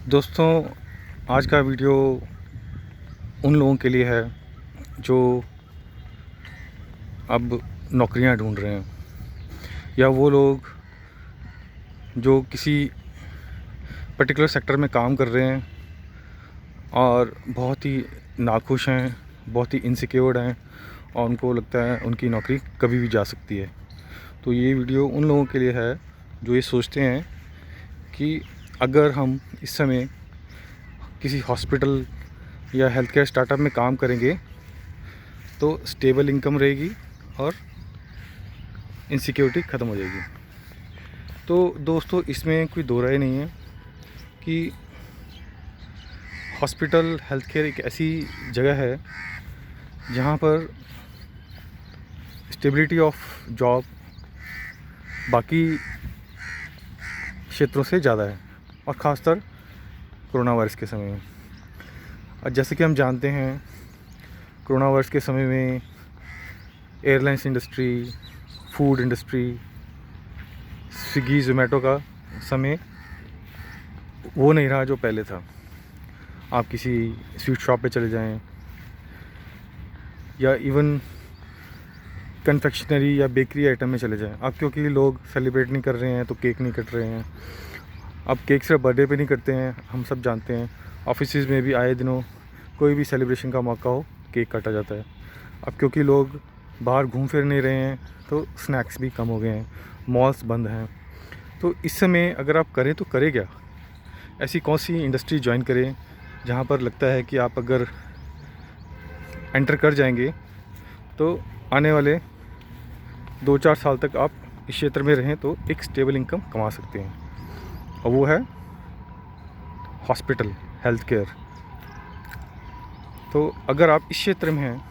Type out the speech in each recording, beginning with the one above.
दोस्तों, आज का वीडियो उन लोगों के लिए है जो अब नौकरियां ढूंढ रहे हैं, या वो लोग जो किसी पर्टिकुलर सेक्टर में काम कर रहे हैं और बहुत ही नाखुश हैं, बहुत ही इनसिक्योर्ड हैं और उनको लगता है उनकी नौकरी कभी भी जा सकती है। तो ये वीडियो उन लोगों के लिए है जो ये सोचते हैं कि अगर हम इस समय किसी हॉस्पिटल या हेल्थ केयर स्टार्टअप में काम करेंगे तो स्टेबल इनकम रहेगी और इनसिक्योरिटी ख़त्म हो जाएगी। तो दोस्तों, इसमें कोई दो राय नहीं है कि हॉस्पिटल हेल्थ केयर एक ऐसी जगह है जहाँ पर स्टेबिलिटी ऑफ जॉब बाकी क्षेत्रों से ज़्यादा है, और ख़ासतर कोरोना वायरस के समय में। और जैसे कि हम जानते हैं, कोरोना वायरस के समय में airlines industry, food industry, Swiggy Zomato का समय वो नहीं रहा जो पहले था। आप किसी स्वीट शॉप पे चले जाएं या इवन कन्फेक्शनरी या बेकरी आइटम में चले जाएं, अब क्योंकि लोग सेलिब्रेट नहीं कर रहे हैं तो केक नहीं कट रहे हैं। अब केक सिर्फ बर्थडे पे नहीं करते हैं, हम सब जानते हैं ऑफिसेज़ में भी आए दिनों कोई भी सेलिब्रेशन का मौका हो केक काटा जाता है। अब क्योंकि लोग बाहर घूम फिर नहीं रहे हैं तो स्नैक्स भी कम हो गए हैं, मॉल्स बंद हैं। तो इस समय अगर आप करें तो करें क्या? ऐसी कौन सी इंडस्ट्री ज्वाइन करें जहाँ पर लगता है कि आप अगर एंटर कर जाएंगे तो आने वाले 2-4 साल तक आप इस क्षेत्र में रहें तो एक स्टेबल इनकम कमा सकते हैं, और वो है हॉस्पिटल हेल्थ केयर। तो अगर आप इस क्षेत्र में हैं,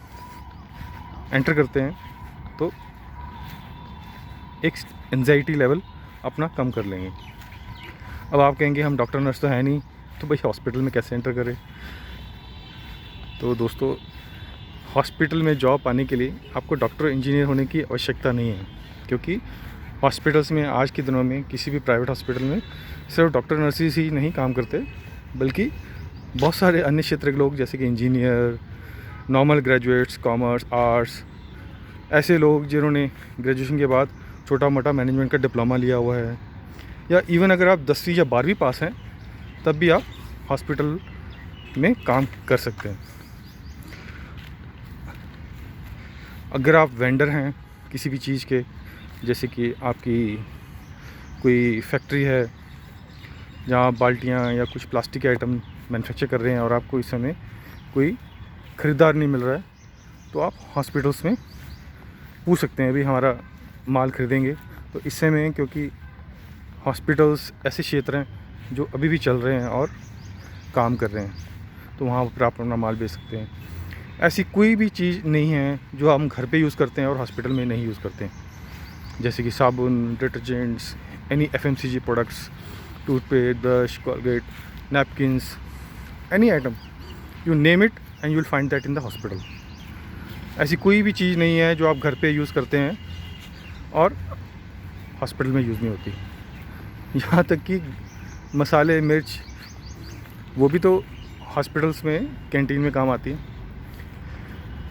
एंटर करते हैं तो एक एंजाइटी लेवल अपना कम कर लेंगे। अब आप कहेंगे हम डॉक्टर नर्स तो है नहीं, तो भाई हॉस्पिटल में कैसे एंटर करें? तो दोस्तों, हॉस्पिटल में जॉब पाने के लिए आपको डॉक्टर इंजीनियर होने की आवश्यकता नहीं है, क्योंकि हॉस्पिटल्स में आज के दिनों में किसी भी प्राइवेट हॉस्पिटल में सिर्फ डॉक्टर नर्सेज ही नहीं काम करते, बल्कि बहुत सारे अन्य क्षेत्र के लोग जैसे कि engineer, normal graduates, commerce, arts, ऐसे लोग जिन्होंने ग्रेजुएशन के बाद छोटा मोटा मैनेजमेंट का डिप्लोमा लिया हुआ है, या इवन अगर आप 10वीं या 12वीं पास हैं तब भी आप हॉस्पिटल में काम कर सकते हैं। अगर आप वेंडर हैं किसी भी चीज़ के, जैसे कि आपकी कोई फैक्ट्री है जहाँ आप बाल्टियाँ या कुछ प्लास्टिक के आइटम मैन्युफैक्चर कर रहे हैं और आपको इस समय कोई ख़रीदार नहीं मिल रहा है, तो आप हॉस्पिटल्स में पूछ सकते हैं अभी हमारा माल ख़रीदेंगे। तो इस समय क्योंकि हॉस्पिटल्स ऐसे क्षेत्र हैं जो अभी भी चल रहे हैं और काम कर रहे हैं, तो वहाँ पर आप अपना माल बेच सकते हैं। ऐसी कोई भी चीज़ नहीं है जो हम घर पे यूज़ करते हैं और हॉस्पिटल में नहीं यूज़ करते हैं, जैसे कि साबुन, detergents, any FMCG products, toothpaste, brush, Colgate, napkins, any item, you name it and you will find that in the hospital. ऐसी कोई भी चीज़ नहीं है जो आप घर पे यूज़ करते हैं और हॉस्पिटल में यूज़ नहीं होती। यहाँ तक कि मसाले, मिर्च, वो भी तो हॉस्पिटल्स में कैंटीन में काम आती है।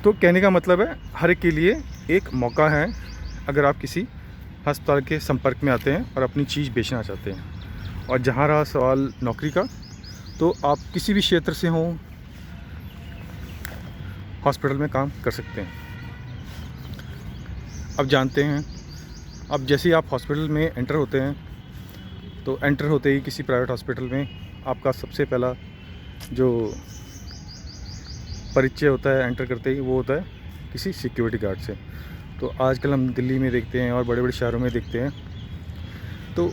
तो कहने का मतलब है, हर एक के लिए एक मौका है अगर आप किसी अस्पताल के संपर्क में आते हैं और अपनी चीज़ बेचना चाहते हैं। और जहाँ रहा सवाल नौकरी का, तो आप किसी भी क्षेत्र से हों, हॉस्पिटल में काम कर सकते हैं। अब जानते हैं, अब जैसे ही आप हॉस्पिटल में एंटर होते हैं, तो एंटर होते ही किसी प्राइवेट हॉस्पिटल में आपका सबसे पहला जो परिचय होता है एंटर करते ही, वो होता है किसी सिक्योरिटी गार्ड से। तो आजकल हम दिल्ली में देखते हैं और बड़े बड़े शहरों में देखते हैं, तो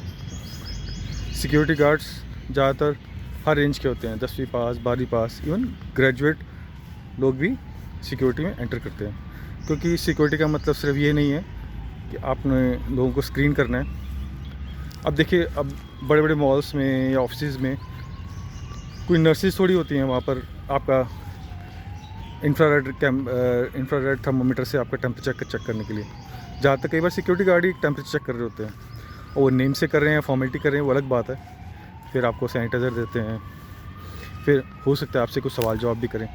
सिक्योरिटी गार्ड्स ज़्यादातर हर रेंज के होते हैं, 10वीं पास, 12वीं पास, इवन ग्रेजुएट लोग भी सिक्योरिटी में एंटर करते हैं। क्योंकि सिक्योरिटी का मतलब सिर्फ ये नहीं है कि आपने लोगों को स्क्रीन करना है। अब देखिए, अब बड़े बड़े मॉल्स में या ऑफिस में कोई नर्सेज थोड़ी होती हैं वहाँ पर आपका इंफ्रारेड थर्मोमीटर से आपका टेम्परेचर चेक करने के लिए। जहाँ तक कई बार सिक्योरिटी गार्ड ही टेम्परेचर चेक कर रहे होते हैं, और वो नेम से कर रहे हैं, फॉर्मेलिटी कर रहे हैं, वो अलग बात है। फिर आपको सैनिटाइज़र देते हैं, फिर हो सकता है आपसे कुछ सवाल जवाब भी करें,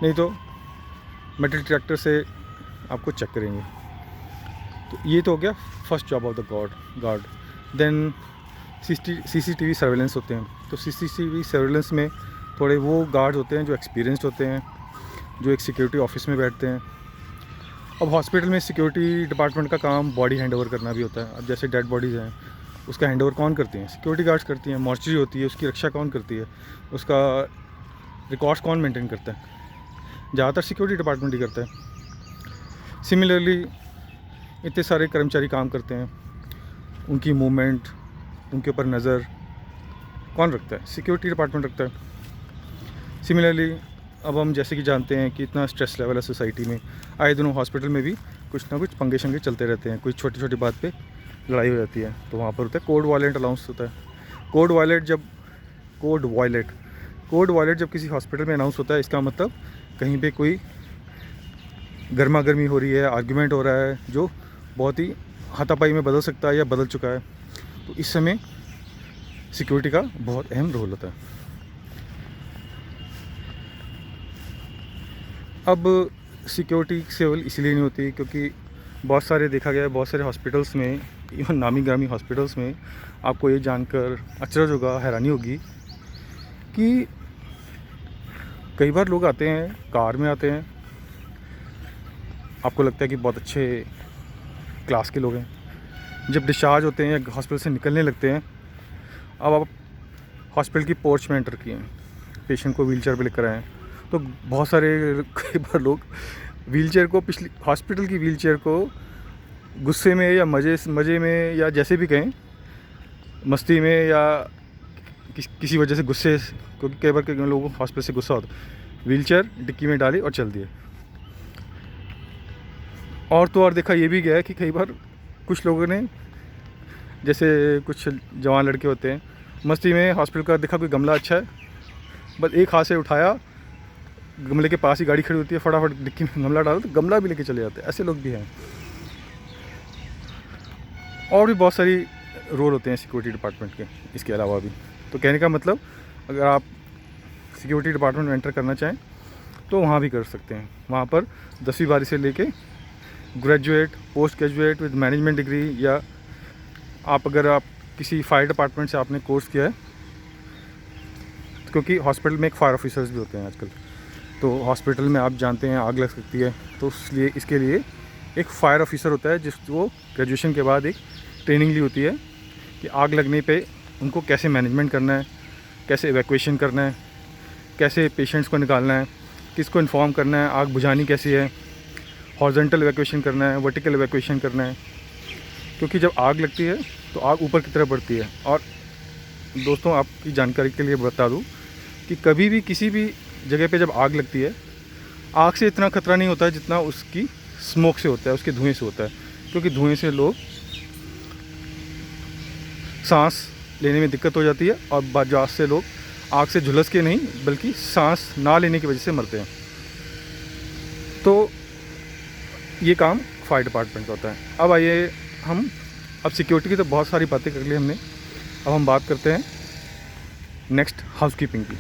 नहीं तो मेटल डिटेक्टर से आपको चेक करेंगे। तो ये तो हो गया first job of the guard. Then CCTV surveillance होते हैं। तो CCTV सर्वेलेंस में थोड़े वो गार्ड्स होते हैं जो एक्सपीरियंस्ड होते हैं, जो एक सिक्योरिटी ऑफिस में बैठते हैं। अब हॉस्पिटल में सिक्योरिटी डिपार्टमेंट का काम बॉडी हैंड ओवर करना भी होता है। अब जैसे डेड बॉडीज़ हैं, उसका हैंड ओवर कौन करती हैं? सिक्योरिटी गार्ड्स करती हैं। मॉर्चरी होती है, उसकी रक्षा कौन करती है? उसका रिकॉर्ड्स कौन मेंटेन करता है? ज़्यादातर सिक्योरिटी डिपार्टमेंट ही करता है। सिमिलरली इतने सारे कर्मचारी काम करते हैं, उनकी मूवमेंट, उनके ऊपर नज़र कौन रखता है? सिक्योरिटी डिपार्टमेंट रखता है। सिमिलरली अब हम जैसे कि जानते हैं कि इतना स्ट्रेस लेवल है सोसाइटी में, आए दिनों हॉस्पिटल में भी कुछ ना कुछ पंगे शंगे चलते रहते हैं, कोई छोटी छोटी बात पे लड़ाई हो जाती है। तो वहाँ पर होता है कोड वायलेट अनाउंस होता है। कोड वायलेट जब किसी हॉस्पिटल में अनाउंस होता है, इसका मतलब कहीं पे कोई गर्मा गर्मी हो रही है, आर्ग्यूमेंट हो रहा है जो बहुत ही हाथापाई में बदल सकता है या बदल चुका है। तो इस समय सिक्योरिटी का बहुत अहम रोल होता है। अब सिक्योरिटी केवल इसलिए नहीं होती क्योंकि बहुत सारे देखा गया है, बहुत सारे हॉस्पिटल्स में, इवन नामी ग्रामी हॉस्पिटल्स में आपको ये जानकर अचरज होगा, हैरानी होगी कि कई बार लोग आते हैं, कार में आते हैं, आपको लगता है कि बहुत अच्छे क्लास के लोग हैं। जब डिस्चार्ज होते हैं या हॉस्पिटल से निकलने लगते हैं, अब आप हॉस्पिटल की पोर्च में एंटर किए हैं, पेशेंट को व्हीलचेयर पे लेकर आए हैं, तो बहुत सारे कई बार लोग व्हीलचेयर को, पिछली हॉस्पिटल की व्हीलचेयर को गुस्से में या मज़े में या जैसे भी कहें, मस्ती में या किसी वजह से गुस्से, क्योंकि कई बार लोगों को हॉस्पिटल से गुस्सा होता है, व्हीलचेयर डिक्की में डाली और चल दिए। और तो और देखा ये भी गया है कि कई बार कुछ लोगों ने, जैसे कुछ जवान लड़के होते हैं, मस्ती में हॉस्पिटल का देखा कोई गमला अच्छा है, बस एक हाथ से उठाया, गमले के पास ही गाड़ी खड़ी होती है, फटाफट डिक्की में गमला डालो तो गमला भी लेके चले जाते हैं। ऐसे लोग भी हैं। और भी बहुत सारी रोल होते हैं सिक्योरिटी डिपार्टमेंट के, इसके अलावा भी। तो कहने का मतलब, अगर आप सिक्योरिटी डिपार्टमेंट में एंटर करना चाहें तो वहाँ भी कर सकते हैं। वहाँ पर 10वीं 12वीं से लेके graduate, post graduate with management degree, या आप किसी फायर डिपार्टमेंट से आपने कोर्स किया है, क्योंकि हॉस्पिटल में एक फायर ऑफिसर्स भी होते हैं आजकल। तो हॉस्पिटल में आप जानते हैं आग लग सकती है, तो इसके लिए एक फ़ायर ऑफिसर होता है जिसको ग्रेजुएशन के बाद एक ट्रेनिंग ली होती है कि आग लगने पे उनको कैसे मैनेजमेंट करना है, कैसे इवैक्यूएशन करना है, कैसे पेशेंट्स को निकालना है, किसको इन्फॉर्म करना है, आग बुझानी कैसी है, हॉरिजॉन्टल इवैक्यूएशन करना है, वर्टिकल इवैक्यूएशन करना है। क्योंकि जब आग लगती है तो आग ऊपर की तरफ बढ़ती है। और दोस्तों, आपकी जानकारी के लिए बता दूँ कि कभी भी किसी भी जगह पे जब आग लगती है, आग से इतना खतरा नहीं होता है जितना उसकी स्मोक से होता है, उसके धुएं से होता है। क्योंकि धुएं से लोग सांस लेने में दिक्कत हो जाती है, और बाजार से लोग आग से झुलस के नहीं बल्कि सांस ना लेने की वजह से मरते हैं। तो ये काम फायर डिपार्टमेंट का होता है। अब आइए, अब सिक्योरिटी की तो बहुत सारी बातें कर ली हमने, अब हम बात करते हैं नेक्स्ट हाउसकीपिंग की।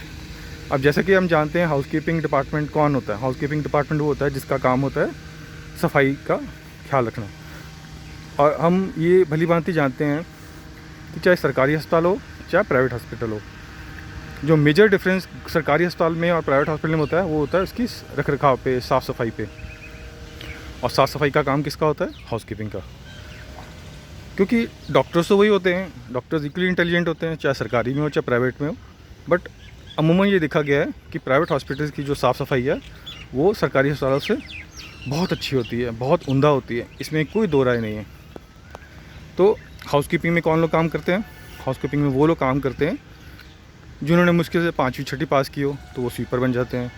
अब जैसा कि हम जानते हैं हाउसकीपिंग डिपार्टमेंट कौन होता है। हाउसकीपिंग डिपार्टमेंट वो होता है जिसका काम होता है सफाई का ख्याल रखना। और हम ये भली भांति जानते हैं कि चाहे सरकारी अस्पताल हो चाहे प्राइवेट हॉस्पिटल हो, जो मेजर डिफरेंस सरकारी अस्पताल में और प्राइवेट हॉस्पिटल में होता है वो होता है उसकी रख रखाव पे, साफ़ सफाई पे। और साफ़ सफाई का काम किसका होता है? हाउसकीपिंग का। क्योंकि डॉक्टर्स तो वही होते हैं, डॉक्टर्स इक्वली इंटेलिजेंट होते हैं, चाहे सरकारी में हो चाहे प्राइवेट में हो। बट अमूमन ये देखा गया है कि प्राइवेट हॉस्पिटल्स की जो साफ़ सफाई है वो सरकारी अस्पतालों से बहुत अच्छी होती है, बहुत उम्दा होती है, इसमें कोई दो राय नहीं है। तो हाउसकीपिंग में कौन लोग काम करते हैं? हाउसकीपिंग में वो लोग काम करते हैं जिन्होंने मुश्किल से 5वीं 6वीं पास की हो तो वो स्वीपर बन जाते हैं।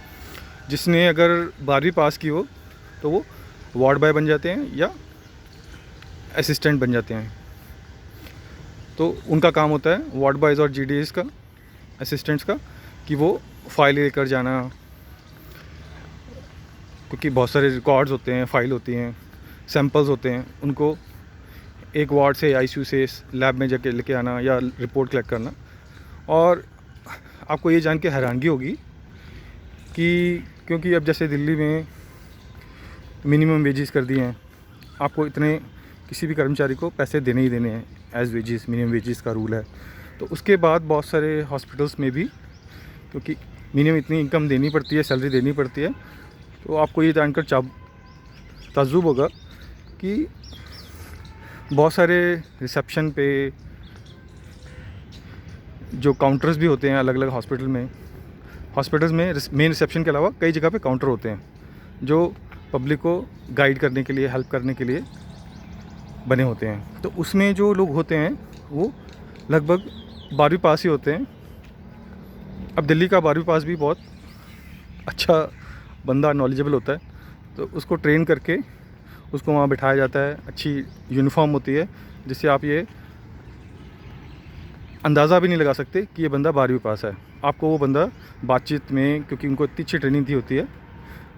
जिसने अगर 12वीं पास की हो तो वो वार्ड बॉय बन जाते हैं या असिस्टेंट बन जाते हैं। तो उनका काम होता है वार्ड बॉयज़ और GDS का, असिस्टेंट्स का, कि वो फाइल लेकर जाना, क्योंकि बहुत सारे रिकॉर्ड्स होते हैं, फाइल होती हैं, सैंपल्स होते हैं, उनको एक वार्ड से ICU से लैब में जाके लेके आना या रिपोर्ट कलेक्ट करना, और आपको ये जान के हैरानगी होगी कि क्योंकि अब जैसे दिल्ली में मिनिमम वेजेस कर दिए हैं, आपको इतने किसी भी कर्मचारी को पैसे देने ही देने हैं एज़ वेजेस, मिनिमम वेजेस का रूल है। तो उसके बाद बहुत सारे हॉस्पिटल्स में भी क्योंकि मिनिमम इतनी इनकम देनी पड़ती है, सैलरी देनी पड़ती है, तो आपको ये जानकर ताज्जुब होगा कि बहुत सारे रिसेप्शन पे जो काउंटर्स भी होते हैं अलग अलग हॉस्पिटल्स में मेन रिसेप्शन के अलावा कई जगह पे काउंटर होते हैं जो पब्लिक को गाइड करने के लिए, हेल्प करने के लिए बने होते हैं। तो उसमें जो लोग होते हैं वो लगभग 12वीं पास ही होते हैं। अब दिल्ली का 12वीं पास भी बहुत अच्छा बंदा, नॉलेजेबल होता है, तो उसको ट्रेन करके उसको वहाँ बिठाया जाता है। अच्छी यूनिफॉर्म होती है जिससे आप ये अंदाज़ा भी नहीं लगा सकते कि ये बंदा 12वीं पास है। आपको वो बंदा बातचीत में, क्योंकि उनको इतनी अच्छी ट्रेनिंग दी होती है,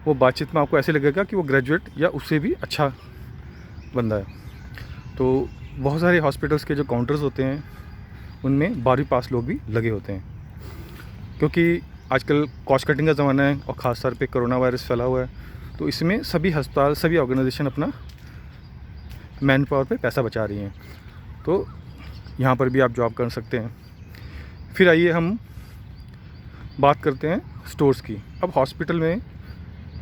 वो बातचीत में आपको ऐसे लगेगा कि वो ग्रेजुएट या उससे भी अच्छा बंदा है। तो बहुत सारे हॉस्पिटल्स के जो काउंटर्स होते हैं उनमें 12वीं पास लोग भी लगे होते हैं, क्योंकि आजकल कॉस्ट कटिंग का ज़माना है और ख़ास तौर पे कोरोना वायरस फैला हुआ है। तो इसमें सभी अस्पताल, सभी ऑर्गेनाइजेशन अपना मैन पावर पे पैसा बचा रही हैं। तो यहाँ पर भी आप जॉब कर सकते हैं। फिर आइए हम बात करते हैं स्टोर्स की। अब हॉस्पिटल में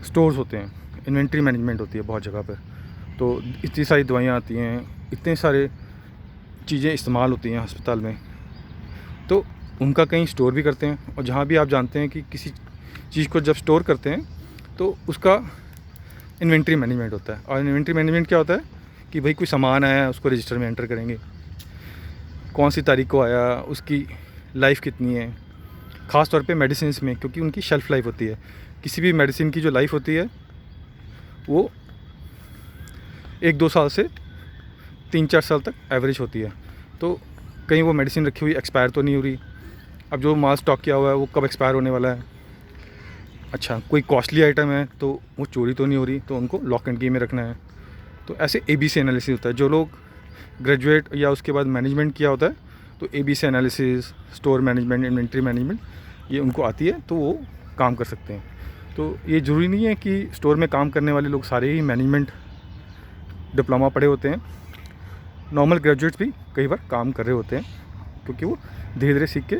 स्टोर्स होते हैं, इन्वेंट्री मैनेजमेंट होती है बहुत जगह पर। तो इतनी सारी दवाइयाँ आती हैं, इतने सारे चीज़ें इस्तेमाल होती हैं अस्पताल में, तो उनका कहीं स्टोर भी करते हैं। और जहाँ भी आप जानते हैं कि किसी चीज़ को जब स्टोर करते हैं तो उसका इन्वेंट्री मैनेजमेंट होता है। और इन्वेंट्री मैनेजमेंट क्या होता है कि भाई कोई सामान आया, उसको रजिस्टर में एंटर करेंगे, कौन सी तारीख को आया, उसकी लाइफ कितनी है। ख़ास तौर पे मेडिसिन में, क्योंकि उनकी शेल्फ़ लाइफ होती है। किसी भी मेडिसिन की जो लाइफ होती है वो 1-2 साल से 3-4 साल तक एवरेज होती है। तो कहीं वो मेडिसिन रखी हुई एक्सपायर तो नहीं हो रही, अब जो माल स्टॉक किया हुआ है वो कब एक्सपायर होने वाला है। अच्छा, कोई कॉस्टली आइटम है तो वो चोरी तो नहीं हो रही, तो उनको लॉक एंड की में रखना है। तो ऐसे ABC एनालिसिस होता है। जो लोग ग्रेजुएट या उसके बाद मैनेजमेंट किया होता है, तो ABC analysis, store management, inventory management ये उनको आती है, तो वो काम कर सकते हैं। तो ये ज़रूरी नहीं है कि स्टोर में काम करने वाले लोग सारे ही मैनेजमेंट डिप्लोमा पढ़े होते हैं। नॉर्मल ग्रेजुएट्स भी कई बार काम कर रहे होते हैं, क्योंकि वो धीरे धीरे सीख के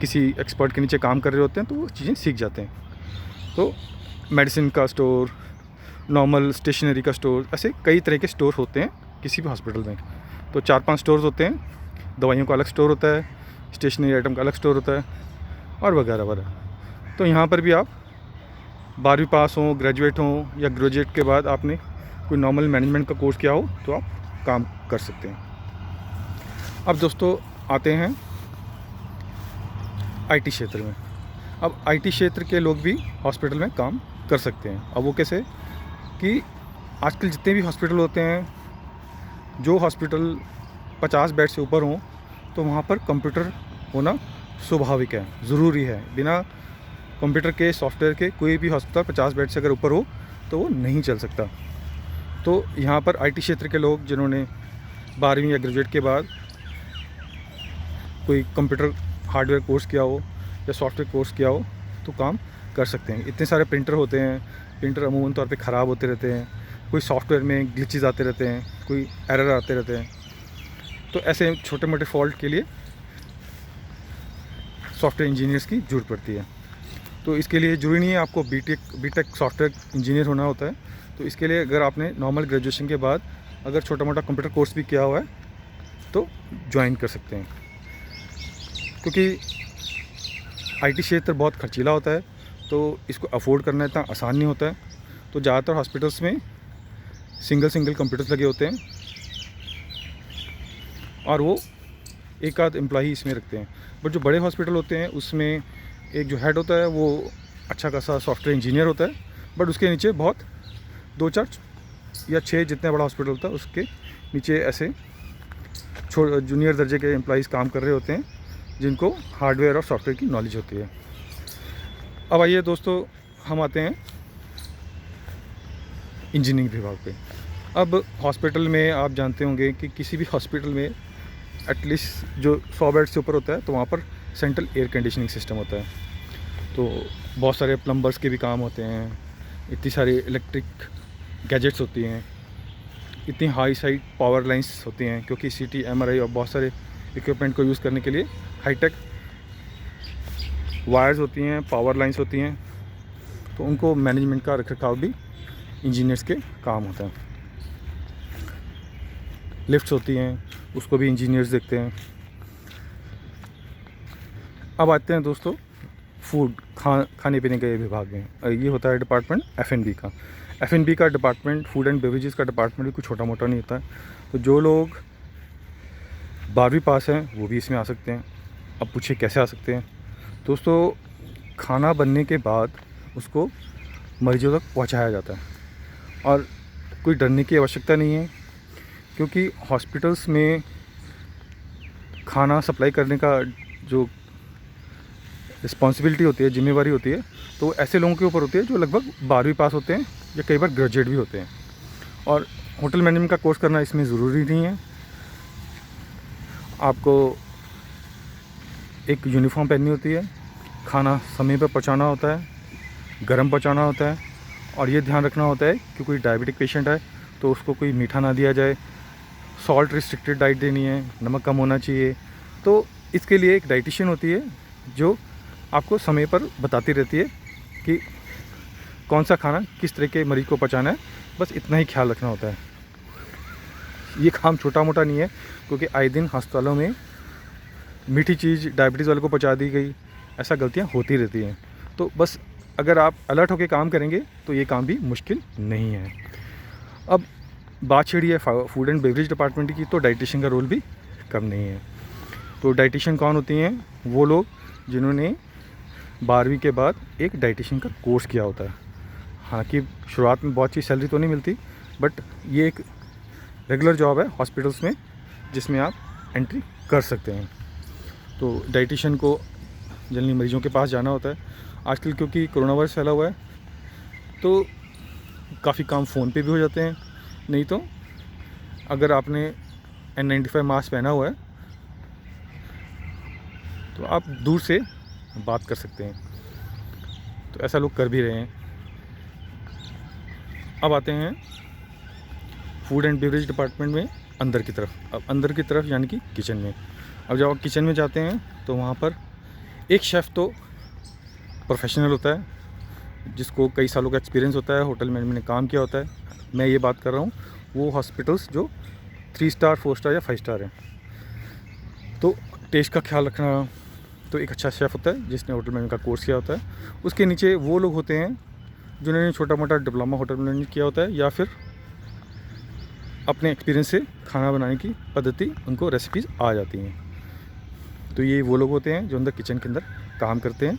किसी एक्सपर्ट के नीचे काम कर रहे होते हैं, तो वो चीज़ें सीख जाते हैं। तो मेडिसिन का स्टोर, नॉर्मल स्टेशनरी का स्टोर, ऐसे कई तरह के स्टोर होते हैं किसी भी हॉस्पिटल में। तो 4-5 स्टोर्स होते हैं। दवाइयों का अलग स्टोर होता है, स्टेशनरी आइटम का अलग स्टोर होता है, और वगैरह वगैरह। तो यहाँ पर भी आप 12वीं पास हों, ग्रेजुएट हों, या ग्रेजुएट के बाद आपने कोई नॉर्मल मैनेजमेंट का कोर्स किया हो, तो आप काम कर सकते हैं। अब दोस्तों आते हैं IT क्षेत्र में। अब IT क्षेत्र के लोग भी हॉस्पिटल में काम कर सकते हैं। अब वो कैसे कि आजकल जितने भी हॉस्पिटल होते हैं, जो हॉस्पिटल 50 बेड से ऊपर हों, तो वहाँ पर कंप्यूटर होना स्वाभाविक है, ज़रूरी है। बिना कंप्यूटर के, सॉफ्टवेयर के कोई भी हॉस्पिटल 50 बेड से अगर ऊपर हो तो वो नहीं चल सकता। तो यहाँ पर IT क्षेत्र के लोग जिन्होंने 12वीं या ग्रेजुएट के बाद कोई कंप्यूटर हार्डवेयर कोर्स किया हो या सॉफ्टवेयर कोर्स किया हो, तो काम कर सकते हैं। इतने सारे प्रिंटर होते हैं, प्रिंटर अमूमन तौर पे ख़राब होते रहते हैं, कोई सॉफ्टवेयर में ग्लिचेस आते रहते हैं, कोई एरर आते रहते हैं। तो ऐसे छोटे मोटे फॉल्ट के लिए सॉफ्टवेयर इंजीनियर्स की ज़रूरत पड़ती है। तो इसके लिए ज़रूरी नहीं है आपको बीटेक सॉफ्टवेयर इंजीनियर होना होता है। तो इसके लिए अगर आपने नॉर्मल ग्रेजुएशन के बाद अगर छोटा मोटा कंप्यूटर कोर्स भी किया हुआ है तो ज्वाइन कर सकते हैं, क्योंकि IT क्षेत्र बहुत खर्चीला होता है, तो इसको अफोर्ड करना इतना आसान नहीं होता है। तो ज़्यादातर हॉस्पिटल्स में सिंगल कंप्यूटर्स लगे होते हैं, और वो एक आध एम्प्लॉई इसमें रखते हैं। बट जो बड़े हॉस्पिटल होते हैं उसमें एक जो हेड होता है वो अच्छा खासा सॉफ्टवेयर इंजीनियर होता है, बट उसके नीचे बहुत 2-4 या 6 जितना बड़ा हॉस्पिटल होता है उसके नीचे ऐसे जूनियर दर्जे के एम्प्लॉइज़ काम कर रहे होते हैं, जिनको हार्डवेयर और सॉफ्टवेयर की नॉलेज होती है। अब आइए दोस्तों, हम आते हैं इंजीनियरिंग विभाग पे। अब हॉस्पिटल में आप जानते होंगे कि किसी भी हॉस्पिटल में एटलीस्ट जो 100 बेड से ऊपर होता है तो वहाँ पर सेंट्रल एयर कंडीशनिंग सिस्टम होता है। तो बहुत सारे प्लम्बर्स के भी काम होते हैं, इतनी सारी इलेक्ट्रिक गैजेट्स होती हैं, इतनी हाई साइड पावर लाइंस होती हैं, क्योंकि सीटी, एमआरआई और बहुत सारे इक्विपमेंट को यूज़ करने के लिए हाईटेक वायर्स होती हैं, पावर लाइंस होती हैं। तो उनको मैनेजमेंट का रखरखाव भी इंजीनियर्स के काम होता है। लिफ्ट्स होती हैं, उसको भी इंजीनियर्स देखते हैं। अब आते हैं दोस्तों फूड, खाने पीने के विभाग में। ये होता है डिपार्टमेंट F&B का। F&B का डिपार्टमेंट, फूड एंड बेवरेजेस का डिपार्टमेंट भी कुछ छोटा मोटा नहीं होता है। तो जो लोग 12वीं पास हैं वो भी इसमें आ सकते हैं। अब पूछिए कैसे आ सकते हैं दोस्तों? खाना बनने के बाद उसको मरीजों तक पहुंचाया जाता है और कोई डरने की आवश्यकता नहीं है, क्योंकि हॉस्पिटल्स में खाना सप्लाई करने का जो रिस्पॉन्सिबिलिटी होती है, जिम्मेवारी होती है, तो ऐसे लोगों के ऊपर होती है जो लगभग 12वीं पास होते हैं या कई बार ग्रेजुएट भी होते हैं। और होटल मैनेजमेंट का कोर्स करना इसमें ज़रूरी नहीं है। आपको एक यूनिफॉर्म पहननी होती है, खाना समय पर पहुंचाना होता है, गर्म पहुंचाना होता है, और ये ध्यान रखना होता है कि कोई डायबिटिक पेशेंट है तो उसको कोई मीठा ना दिया जाए, सॉल्ट रिस्ट्रिक्टेड डाइट देनी है, नमक कम होना चाहिए। तो इसके लिए एक डाइटिशियन होती है जो आपको समय पर बताती रहती है कि कौन सा खाना किस तरह के मरीज़ को पहुंचाना है। बस इतना ही ख्याल रखना होता है। ये काम छोटा मोटा नहीं है, क्योंकि आए दिन अस्पतालों में मीठी चीज़ डायबिटीज़ वाले को पहुंचा दी गई, ऐसा गलतियां होती रहती हैं। तो बस अगर आप अलर्ट होकर काम करेंगे तो ये काम भी मुश्किल नहीं है। अब बात छिड़ी है फूड एंड बेवरेज डिपार्टमेंट की, तो डाइटिशियन का रोल भी कम नहीं है। तो डाइटिशियन कौन होती हैं? वो लोग जिन्होंने 12वीं के बाद एक डाइटिशियन का कोर्स किया होता है। हालांकि शुरुआत में बहुत अच्छी सैलरी तो नहीं मिलती, बट ये एक रेगुलर जॉब है हॉस्पिटल्स में जिसमें आप एंट्री कर सकते हैं। तो डाइटिशियन को जनरली मरीजों के पास जाना होता है। आजकल क्योंकि कोरोना वायरस फैला हुआ है तो काफ़ी काम फ़ोन पे भी हो जाते हैं, नहीं तो अगर आपने N95 मास्क पहना हुआ है तो आप दूर से बात कर सकते हैं। तो ऐसा लोग कर भी रहे हैं। अब आते हैं फूड एंड बेवरेज डिपार्टमेंट में अंदर की तरफ। अब अंदर की तरफ यानी कि किचन में। अब जब आप किचन में जाते हैं तो वहाँ पर एक शेफ़ तो प्रोफेशनल होता है, जिसको कई सालों का एक्सपीरियंस होता है, होटल मैनेजमेंट में काम किया होता है। मैं ये बात कर रहा हूँ वो हॉस्पिटल्स जो 3 स्टार, 4 स्टार या 5 स्टार हैं। तो टेस्ट का ख्याल रखना, तो एक अच्छा शेफ़ होता है जिसने होटल मैनेजमेंट का कोर्स किया होता है। उसके नीचे वो लोग होते हैं जिन्होंने छोटा मोटा डिप्लोमा होटल मैनेजमेंट किया होता है, या फिर अपने एक्सपीरियंस से खाना बनाने की पद्धति उनको रेसिपीज़ आ जाती हैं। तो ये वो लोग होते हैं जो अंदर किचन के अंदर काम करते हैं।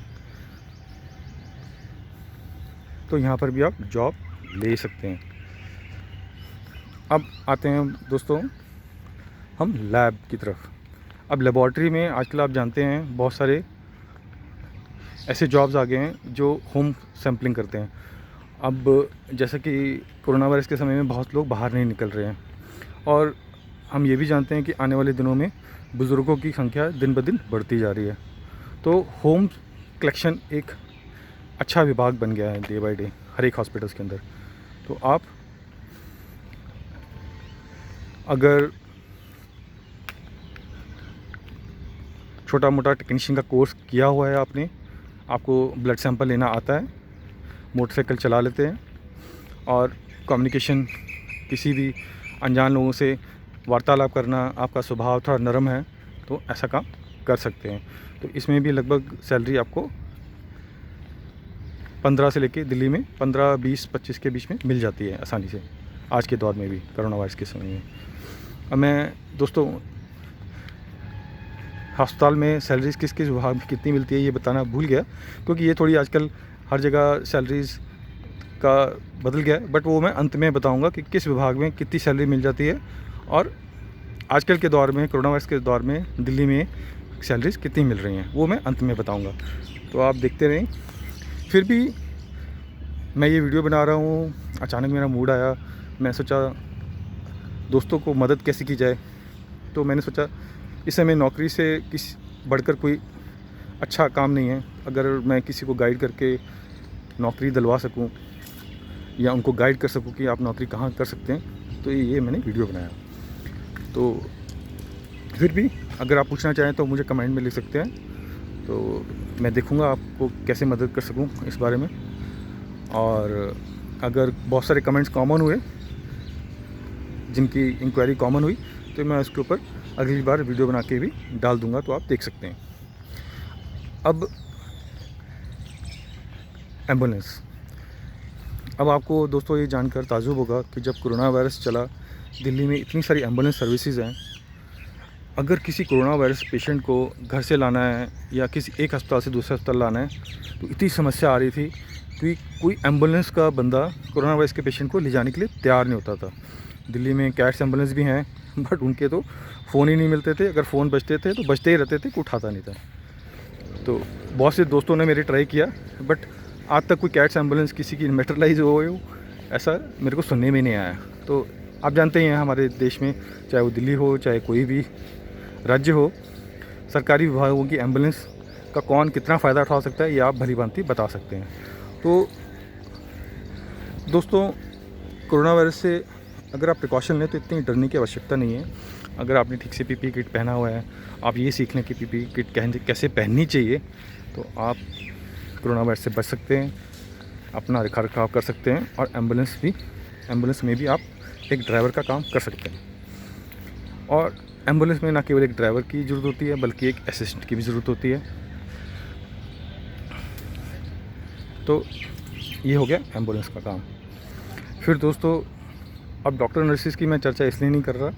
तो यहाँ पर भी आप जॉब ले सकते हैं। अब आते हैं दोस्तों हम लैब की तरफ। अब लेबॉर्ट्री में आजकल आप जानते हैं बहुत सारे ऐसे जॉब्स आ गए हैं जो होम सैम्पलिंग करते हैं। अब जैसा कि कोरोना वायरस के समय में बहुत लोग बाहर नहीं निकल रहे हैं, और हम ये भी जानते हैं कि आने वाले दिनों में बुज़ुर्गों की संख्या दिन ब दिन बढ़ती जा रही है। तो होम कलेक्शन एक अच्छा विभाग बन गया है डे बाय डे हर एक हॉस्पिटल्स के अंदर। तो आप अगर छोटा मोटा टेक्नीशियन का कोर्स किया हुआ है आपने, आपको ब्लड सैंपल लेना आता है, मोटरसाइकिल चला लेते हैं, और कम्युनिकेशन किसी भी अनजान लोगों से वार्तालाप करना, आपका स्वभाव थोड़ा नरम है, तो ऐसा काम कर सकते हैं। तो इसमें भी लगभग सैलरी आपको 15 से लेके दिल्ली में 15, 20, 25 के बीच में मिल जाती है आसानी से, आज के दौर में भी कोरोना वायरस के समय में। अब मैं दोस्तों अस्पताल में सैलरीज़ किस किस विभाग में कितनी मिलती है ये बताना भूल गया, क्योंकि ये थोड़ी आजकल हर जगह सैलरीज़ का बदल गया है। बट वो मैं अंत में बताऊंगा कि किस विभाग में कितनी सैलरी मिल जाती है, और आजकल के दौर में कोरोना वायरस के दौर में दिल्ली में सैलरीज़ कितनी मिल रही हैं, वो मैं अंत में बताऊंगा। तो आप देखते रहें। फिर भी मैं ये वीडियो बना रहा हूँ, अचानक मेरा मूड आया, मैं सोचा दोस्तों को मदद कैसे की जाए। तो मैंने सोचा इस समय नौकरी से बढ़कर कोई अच्छा काम नहीं है। अगर मैं किसी को गाइड करके नौकरी दिलवा सकूं या उनको गाइड कर सकूं कि आप नौकरी कहाँ कर सकते हैं, तो ये मैंने वीडियो बनाया। तो फिर भी अगर आप पूछना चाहें तो मुझे कमेंट में लिख सकते हैं, तो मैं देखूंगा आपको कैसे मदद कर सकूं इस बारे में। और अगर बहुत सारे कमेंट्स कॉमन हुए, जिनकी इंक्वायरी कॉमन हुई, तो मैं उसके ऊपर अगली बार वीडियो बना के भी डाल दूंगा, तो आप देख सकते हैं। अब एम्बुलेंस, अब आपको दोस्तों ये जानकर ताज्जुब होगा कि जब कोरोना वायरस चला, दिल्ली में इतनी सारी एम्बुलेंस सर्विसेज हैं। अगर किसी कोरोना वायरस पेशेंट को घर से लाना है या किसी एक अस्पताल से दूसरे अस्पताल लाना है, तो इतनी समस्या आ रही थी कि कोई एम्बुलेंस का बंदा कोरोना वायरस के पेशेंट को ले जाने के लिए तैयार नहीं होता था। दिल्ली में कैट्स एम्बुलेंस भी हैं, बट उनके तो फ़ोन ही नहीं मिलते थे। अगर फ़ोन बजते थे तो बजते ही रहते थे, कोई उठाता नहीं था। तो बहुत से दोस्तों ने मेरे ट्राई किया, बट आज तक कोई कैट्स एम्बुलेंस किसी की मेटरलाइज हो ऐसा मेरे को सुनने में नहीं आया। तो आप जानते ही हैं हमारे देश में, चाहे वो दिल्ली हो चाहे कोई भी राज्य हो, सरकारी विभागों की एम्बुलेंस का कौन कितना फ़ायदा उठा सकता है, ये आप भली भांति बता सकते हैं। तो दोस्तों, कोरोना वायरस से अगर आप प्रिकॉशन लें तो इतनी डरने की आवश्यकता नहीं है। अगर आपने ठीक से पीपी किट पहना हुआ है, आप ये सीख लें कि पीपी किट कैसे पहननी चाहिए, तो आप कोरोना वायरस से बच सकते हैं, अपना रखा रखाव कर सकते हैं। और एम्बुलेंस में भी आप एक ड्राइवर का काम कर सकते हैं। और एम्बुलेंस में ना केवल एक ड्राइवर की ज़रूरत होती है, बल्कि एक असिस्टेंट की भी ज़रूरत होती है। तो ये हो गया एम्बुलेंस का काम। फिर दोस्तों, अब डॉक्टर नर्सिस की मैं चर्चा इसलिए नहीं कर रहा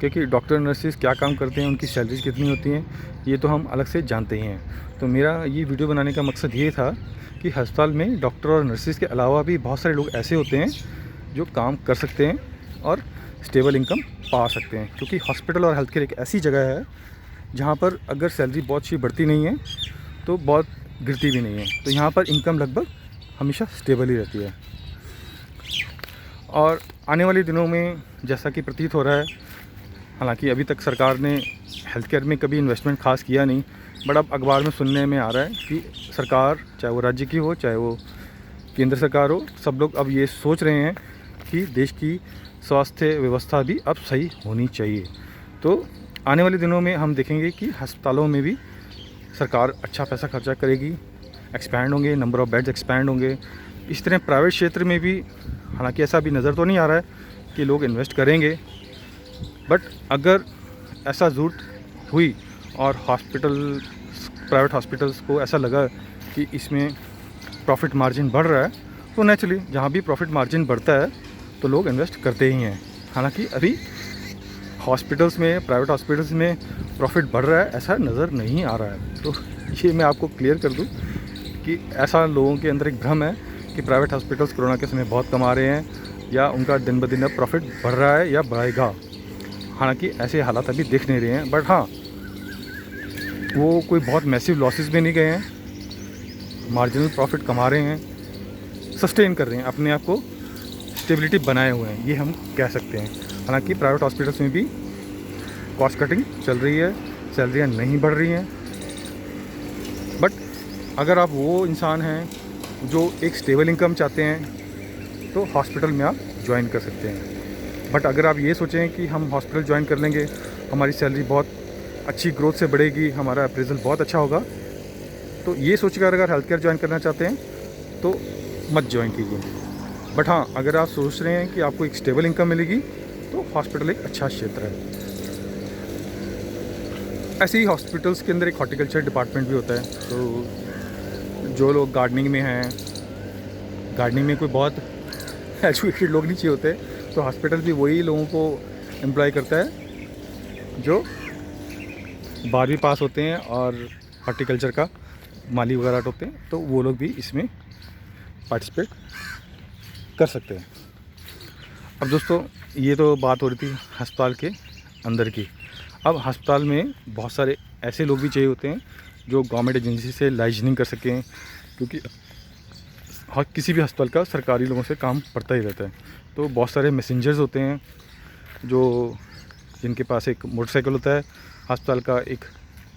क्योंकि डॉक्टर नर्सिस क्या काम करते हैं, उनकी सैलरीज कितनी होती हैं, ये तो हम अलग से जानते ही हैं। तो मेरा ये वीडियो बनाने का मकसद ये था कि अस्पताल में डॉक्टर और नर्सिस के अलावा भी बहुत सारे लोग ऐसे होते हैं जो काम कर सकते हैं और स्टेबल इनकम पा सकते हैं। क्योंकि हॉस्पिटल और हेल्थ केयर एक ऐसी जगह है जहाँ पर अगर सैलरी बहुत सी बढ़ती नहीं है तो बहुत गिरती भी नहीं है। तो यहाँ पर इनकम लगभग हमेशा स्टेबल ही रहती है। और आने वाले दिनों में जैसा कि प्रतीत हो रहा है, हालांकि अभी तक सरकार ने हेल्थ केयर में कभी इन्वेस्टमेंट खास किया नहीं, बट अब अखबार में सुनने में आ रहा है कि सरकार, चाहे वो राज्य की हो चाहे वो केंद्र सरकार हो, सब लोग अब ये सोच रहे हैं कि देश की स्वास्थ्य व्यवस्था भी अब सही होनी चाहिए। तो आने वाले दिनों में हम देखेंगे कि अस्पतालों में भी सरकार अच्छा पैसा खर्चा करेगी, एक्सपैंड होंगे, नंबर ऑफ़ बेड्स एक्सपैंड होंगे। इस तरह प्राइवेट क्षेत्र में भी, हालांकि ऐसा भी नज़र तो नहीं आ रहा है कि लोग इन्वेस्ट करेंगे, बट अगर ऐसा ज़रूरत हुई और प्राइवेट हॉस्पिटल्स को ऐसा लगा कि इसमें प्रॉफिट मार्जिन बढ़ रहा है, तो नेचुरली जहाँ भी प्रॉफिट मार्जिन बढ़ता है तो लोग इन्वेस्ट करते ही हैं। हालांकि अभी हॉस्पिटल्स में, प्राइवेट हॉस्पिटल्स में प्रॉफिट बढ़ रहा है ऐसा नज़र नहीं आ रहा है। तो ये मैं आपको क्लियर कर दूं कि ऐसा लोगों के अंदर एक भ्रम है कि प्राइवेट हॉस्पिटल्स कोरोना के समय बहुत कमा रहे हैं या उनका दिन ब दिन अब प्रॉफिट बढ़ रहा है या बढ़ेगा। हालांकि ऐसे हालात अभी दिख नहीं रहे हैं, बट हाँ, वो कोई बहुत मैसिव लॉसेस में नहीं गए हैं, मार्जिनल प्रॉफिट कमा रहे हैं, सस्टेन कर रहे हैं, अपने आप को स्टेबिलिटी बनाए हुए हैं, ये हम कह सकते हैं। हालांकि प्राइवेट हॉस्पिटल्स में भी कॉस्ट कटिंग चल रही है, सैलरियाँ नहीं बढ़ रही हैं, बट अगर आप वो इंसान हैं जो एक स्टेबल इनकम चाहते हैं तो हॉस्पिटल में आप ज्वाइन कर सकते हैं। बट अगर आप ये सोचें कि हम हॉस्पिटल ज्वाइन कर लेंगे, हमारी सैलरी बहुत अच्छी ग्रोथ से बढ़ेगी, हमारा अप्रेजल बहुत अच्छा होगा, तो ये सोचकर अगर हेल्थ केयर ज्वाइन करना चाहते हैं तो मत ज्वाइन कीजिए। बट हाँ, अगर आप सोच रहे हैं कि आपको एक स्टेबल इनकम मिलेगी तो हॉस्पिटल एक अच्छा क्षेत्र है। ऐसे ही हॉस्पिटल्स के अंदर एक हॉर्टिकल्चर डिपार्टमेंट भी होता है। तो जो लोग गार्डनिंग में हैं, गार्डनिंग में कोई बहुत एजुकेटेड लोग नहीं चाहिए होते, तो हॉस्पिटल भी वही लोगों को एम्प्लॉय करता है जो 12वीं पास होते हैं और हॉर्टिकल्चर का माली वगैरह होते हैं, तो वो लोग भी इसमें पार्टिसिपेट कर सकते हैं। अब दोस्तों, ये तो बात हो रही थी अस्पताल के अंदर की। अब अस्पताल में बहुत सारे ऐसे लोग भी चाहिए होते हैं जो गवर्नमेंट एजेंसी से लाइजनिंग कर सकें, क्योंकि किसी भी अस्पताल का सरकारी लोगों से काम पड़ता ही रहता है। तो बहुत सारे मैसेंजर्स होते हैं जिनके पास एक मोटरसाइकिल होता है अस्पताल का एक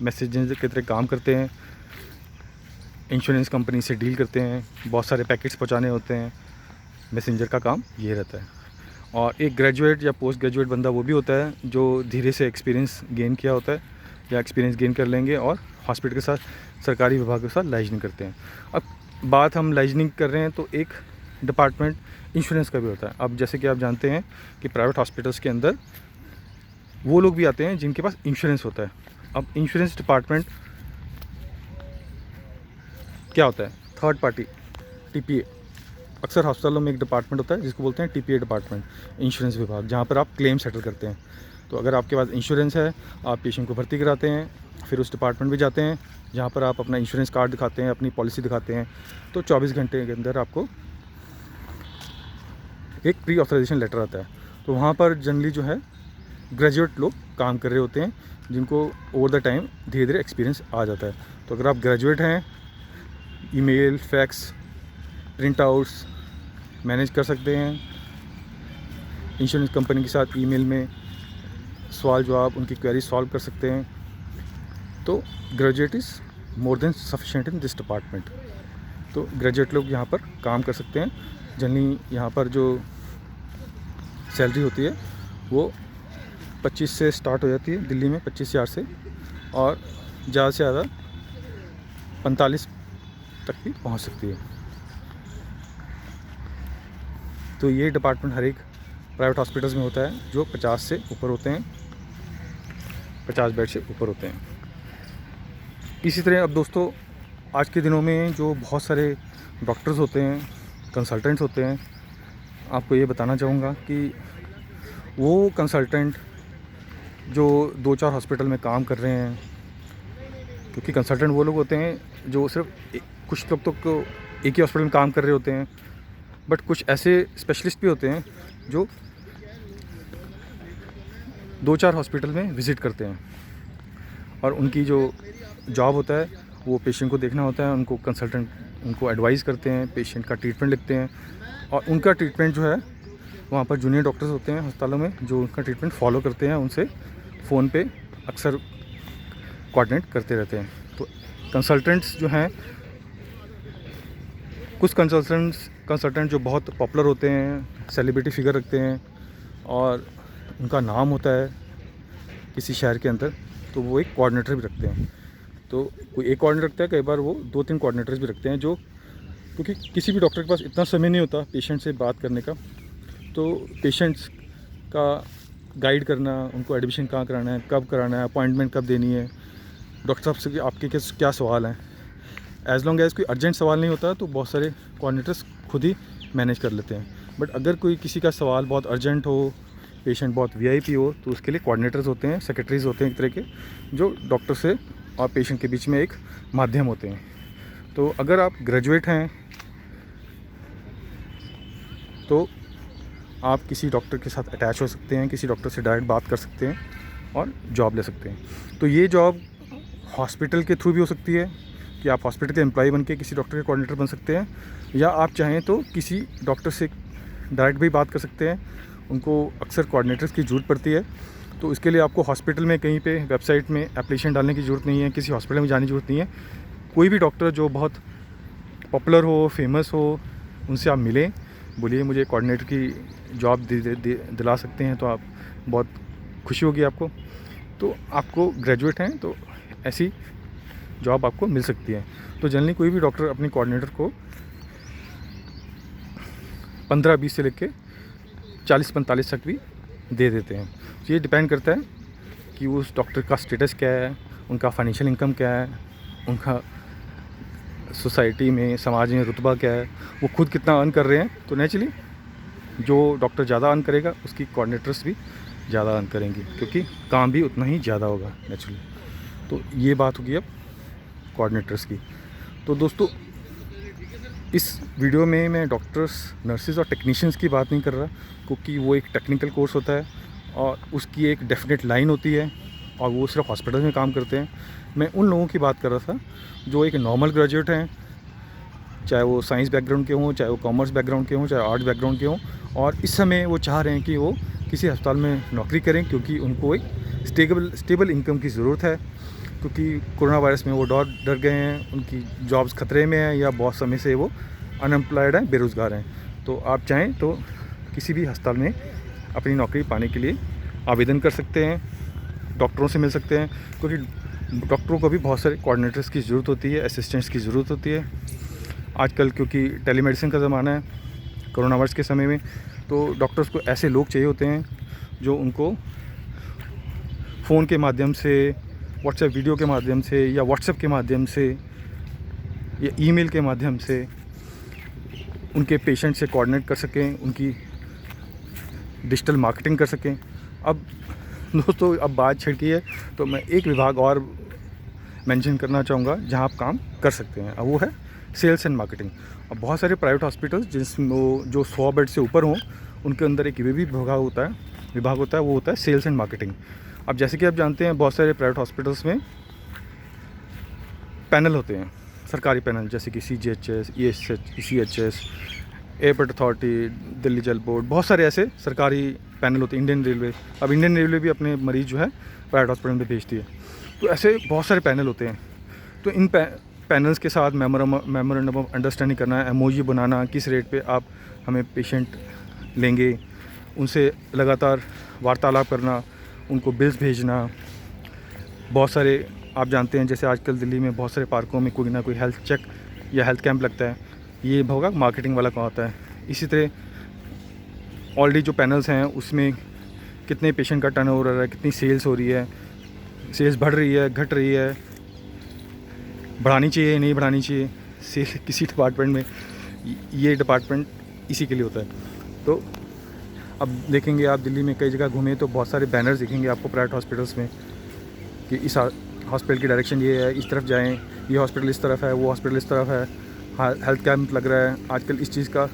मैसेंजर की तरह काम करते हैं, इंश्योरेंस कंपनी से डील करते हैं, बहुत सारे पैकेट्स पहुंचाने होते हैं। मैसेंजर का काम ये रहता है। और एक ग्रेजुएट या पोस्ट ग्रेजुएट बंदा वो भी होता है जो धीरे से एक्सपीरियंस गेन किया होता है या एक्सपीरियंस गेन कर लेंगे और हॉस्पिटल के साथ, सरकारी विभाग के साथ लाइजनिंग करते हैं। अब बात हम लाइजनिंग कर रहे हैं तो एक डिपार्टमेंट इंश्योरेंस का भी होता है। अब जैसे कि आप जानते हैं कि प्राइवेट हॉस्पिटल्स के अंदर वो लोग भी आते हैं जिनके पास इंश्योरेंस होता है। अब इंश्योरेंस डिपार्टमेंट क्या होता है? Third party, TPA. अक्सर अस्पतालों में एक डिपार्टमेंट होता है जिसको बोलते हैं टीपीए डिपार्टमेंट, इंश्योरेंस विभाग, जहाँ पर आप क्लेम सेटल करते हैं। तो अगर आपके पास इंश्योरेंस है, आप पेशेंट को भर्ती कराते हैं, फिर उस डिपार्टमेंट में जाते हैं जहाँ पर आप अपना इंश्योरेंस कार्ड दिखाते हैं, अपनी पॉलिसी दिखाते हैं। तो 24 घंटे के अंदर आपको एक प्री ऑथराइजेशन लेटर आता है। तो वहाँ पर जनरली जो है ग्रेजुएट लोग काम कर रहे होते हैं जिनको ओवर द टाइम धीरे धीरे एक्सपीरियंस आ जाता है। तो अगर आप ग्रेजुएट हैं, email, fax, print outs manage कर सकते हैं। इंश्योरेंस कंपनी के साथ ईमेल में सवाल जवाब, उनकी क्वेरी सॉल्व कर सकते हैं। तो graduate is more than sufficient in this department. तो ग्रेजुएट लोग यहाँ पर काम कर सकते हैं। जनरली यहाँ पर जो सैलरी होती है वो 25 से स्टार्ट हो जाती है, दिल्ली में 25,000 से, और ज़्यादा से ज़्यादा 45 तक भी पहुँच सकती है। तो ये डिपार्टमेंट हर एक प्राइवेट हॉस्पिटल्स में होता है जो 50 से ऊपर होते हैं, 50 बेड से ऊपर होते हैं। इसी तरह अब दोस्तों, आज के दिनों में जो बहुत सारे डॉक्टर्स होते हैं, कंसल्टेंट्स होते हैं, आपको ये बताना चाहूँगा कि वो कंसल्टेंट जो 2-4 हॉस्पिटल में काम कर रहे हैं, क्योंकि कंसल्टेंट वो लोग होते हैं जो सिर्फ कुछ लोग तो एक ही हॉस्पिटल में काम कर रहे होते हैं, बट कुछ ऐसे स्पेशलिस्ट भी होते हैं जो 2-4 हॉस्पिटल में विज़िट करते हैं। और उनकी जो जॉब होता है वो पेशेंट को देखना होता है, उनको कंसल्टेंट उनको एडवाइस करते हैं, पेशेंट का ट्रीटमेंट लिखते हैं, और उनका ट्रीटमेंट जो है वहाँ पर जूनियर डॉक्टर्स होते हैं अस्पतालों में जो उनका ट्रीटमेंट फॉलो करते हैं, उनसे फ़ोन पे अक्सर कोऑर्डिनेट करते रहते हैं। तो कंसल्टेंट्स जो हैं, कुछ कंसल्टेंट जो बहुत पॉपुलर होते हैं, सेलिब्रिटी फिगर रखते हैं और उनका नाम होता है किसी शहर के अंदर, तो वो एक कोऑर्डिनेटर भी रखते हैं। तो कोई एक कोऑर्डिनेटर रखता है, कई बार वो 2-3 कोऑर्डिनेटर्स भी रखते हैं, जो क्योंकि किसी भी डॉक्टर के पास इतना समय नहीं होता पेशेंट से बात करने का, तो पेशेंट्स का गाइड करना, उनको एडमिशन कहाँ कराना है, कब कराना है, अपॉइंटमेंट कब देनी है, डॉक्टर साहब से आपके क्या सवाल हैं। एज़ लॉन्ग एज़ कोई अर्जेंट सवाल नहीं होता तो बहुत सारे कोऑर्डिनेटर्स खुद ही मैनेज कर लेते हैं। बट अगर कोई किसी का सवाल बहुत अर्जेंट हो, पेशेंट बहुत वीआईपी हो, तो उसके लिए कोऑर्डिनेटर्स होते हैं, सेक्रेटरीज़ होते हैं एक तरह के, जो डॉक्टर से और पेशेंट के बीच में एक माध्यम होते हैं। तो अगर आप ग्रेजुएट हैं तो आप किसी डॉक्टर के साथ अटैच हो सकते हैं, किसी डॉक्टर से डायरेक्ट बात कर सकते हैं और जॉब ले सकते हैं। तो ये जॉब हॉस्पिटल के थ्रू भी हो सकती है कि आप हॉस्पिटल के एम्प्लॉय बन के किसी डॉक्टर के कोऑर्डिनेटर बन सकते हैं, या आप चाहें तो किसी डॉक्टर से डायरेक्ट भी बात कर सकते हैं। उनको अक्सर कोऑर्डिनेटर्स की ज़रूरत पड़ती है, तो इसके लिए आपको हॉस्पिटल में कहीं पे वेबसाइट में एप्लीकेशन डालने की ज़रूरत नहीं है, किसी हॉस्पिटल में जाने की ज़रूरत नहीं है। कोई भी डॉक्टर जो बहुत पॉपुलर हो, फेमस हो, उनसे आप मिलें, बोलिए मुझे कोऑर्डिनेटर की जॉब दिला सकते हैं, तो आप बहुत खुशी होगी आपको। तो आपको ग्रेजुएट हैं तो ऐसी जॉब आपको मिल सकती है। तो जनरली कोई भी डॉक्टर अपने कोऑर्डिनेटर को 15-20 से लेकर 40-45 तक भी दे देते हैं। तो ये डिपेंड करता है कि उस डॉक्टर का स्टेटस क्या है, उनका फाइनेंशियल इनकम क्या है, उनका सोसाइटी में, समाज में रुतबा क्या है, वो खुद कितना अर्न कर रहे हैं। तो नेचुरली जो डॉक्टर ज़्यादा अर्न करेगा उसकी कोऑर्डिनेटर्स भी ज़्यादा अर्न करेंगी, क्योंकि काम भी उतना ही ज़्यादा होगा नेचुरली। तो ये बात होगी अब कोऑर्डिनेटर्स की। तो दोस्तों, इस वीडियो में मैं डॉक्टर्स, नर्सेज़ और टेक्नीशियंस की बात नहीं कर रहा, क्योंकि वो एक टेक्निकल कोर्स होता है और उसकी एक डेफिनेट लाइन होती है और वो सिर्फ हॉस्पिटल में काम करते हैं। मैं उन लोगों की बात कर रहा था जो एक नॉर्मल ग्रेजुएट हैं, चाहे वो साइंस बैकग्राउंड के हों, चाहे वो कॉमर्स बैकग्राउंड के हों, चाहे आर्ट बैकग्राउंड के हों, और इस समय वो चाह रहे हैं कि वो किसी अस्पताल में नौकरी करें, क्योंकि उनको एक स्टेबल इनकम की ज़रूरत है, क्योंकि कोरोना वायरस में वो डर गए हैं, उनकी जॉब्स ख़तरे में हैं या बहुत समय से वो अनएम्प्लॉयड हैं, बेरोज़गार हैं। तो आप चाहें तो किसी भी अस्पताल में अपनी नौकरी पाने के लिए आवेदन कर सकते हैं, डॉक्टरों से मिल सकते हैं, क्योंकि डॉक्टरों को भी बहुत सारे कोऑर्डिनेटर्स की ज़रूरत होती है, असिस्टेंट्स की ज़रूरत होती है आजकल, क्योंकि टेलीमेडिसिन का ज़माना है कोरोना वायरस के समय में। तो डॉक्टर्स को ऐसे लोग चाहिए होते हैं जो उनको फ़ोन के माध्यम से, व्हाट्सएप वीडियो के माध्यम से या व्हाट्सएप के माध्यम से या ईमेल के माध्यम से उनके पेशेंट से कोऑर्डिनेट कर सकें, उनकी डिजिटल मार्केटिंग कर सकें। अब दोस्तों अब बात छिड़की है तो मैं एक विभाग और मेंशन करना चाहूँगा जहां आप काम कर सकते हैं, अब वो है सेल्स एंड मार्केटिंग। अब बहुत सारे प्राइवेट हॉस्पिटल्स जिसमें जो 100 बेड से ऊपर हों उनके अंदर एक ये भी विभाग होता है, वो होता है सेल्स एंड मार्केटिंग। अब जैसे कि आप जानते हैं बहुत सारे प्राइवेट हॉस्पिटल्स में पैनल होते हैं, सरकारी पैनल, जैसे कि CGHS, ECHS, airport authority, Delhi जल बोर्ड, बहुत सारे ऐसे सरकारी पैनल होते हैं। इंडियन रेलवे, अब इंडियन रेलवे भी अपने मरीज़ जो है प्राइवेट हॉस्पिटल में भेजती है। तो ऐसे बहुत सारे पैनल होते हैं। तो इन पैनल्स के साथ मेमोरेंडम ऑफ अंडरस्टैंडिंग करना, MOU बनाना, किस रेट पे आप हमें पेशेंट लेंगे, उनसे लगातार वार्तालाप करना, उनको बिल्स भेजना। बहुत सारे आप जानते हैं जैसे आजकल दिल्ली में बहुत सारे पार्कों में कोई ना कोई हेल्थ चेक या हेल्थ कैंप लगता है, ये होगा मार्केटिंग वाला काम होता है। इसी तरह ऑलरेडी जो पैनल्स हैं उसमें कितने पेशेंट का टर्नओवर हो रहा है, कितनी सेल्स हो रही है, सेल्स बढ़ रही है, घट रही है, बढ़ानी चाहिए नहीं बढ़ानी चाहिए सेल किसी डिपार्टमेंट में, ये डिपार्टमेंट इसी के लिए होता है। तो अब देखेंगे आप दिल्ली में कई जगह घूमें तो बहुत सारे बैनर्स दिखेंगे आपको प्राइवेट हॉस्पिटल्स में कि इस हॉस्पिटल की डायरेक्शन ये है, इस तरफ जाएं, ये हॉस्पिटल इस तरफ है, वो हॉस्पिटल इस तरफ है, हेल्थ कैंप लग रहा है। आजकल इस चीज़ का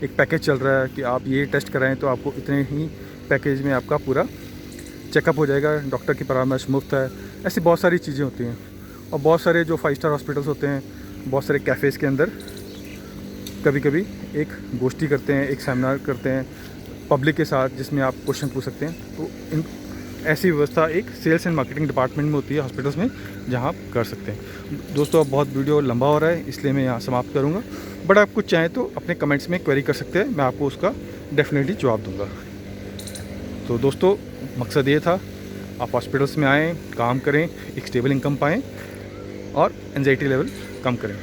एक पैकेज चल रहा है कि आप ये टेस्ट कराएं तो आपको इतने ही पैकेज में आपका पूरा चेकअप हो जाएगा, डॉक्टर की परामर्श मुफ्त है। ऐसी बहुत सारी चीज़ें होती हैं। और बहुत सारे जो 5 स्टार हॉस्पिटल्स होते हैं, बहुत सारे कैफ़ेज़ के अंदर कभी कभी एक गोष्ठी करते हैं, एक सेमिनार करते हैं पब्लिक के साथ, जिसमें आप क्वेश्चन पूछ सकते हैं। तो इन ऐसी व्यवस्था एक सेल्स एंड मार्केटिंग डिपार्टमेंट में होती है हॉस्पिटल्स में, जहां आप कर सकते हैं। दोस्तों अब बहुत वीडियो लंबा हो रहा है इसलिए मैं यहाँ समाप्त करूँगा, बट आप कुछ चाहें तो अपने कमेंट्स में क्वेरी कर सकते हैं, मैं आपको उसका डेफिनेटली जवाब दूँगा। तो दोस्तों मकसद ये था, आप हॉस्पिटल्स में आएँ, काम करें, एक स्टेबल इनकम पाएँ और एंजाइटी लेवल कम करें।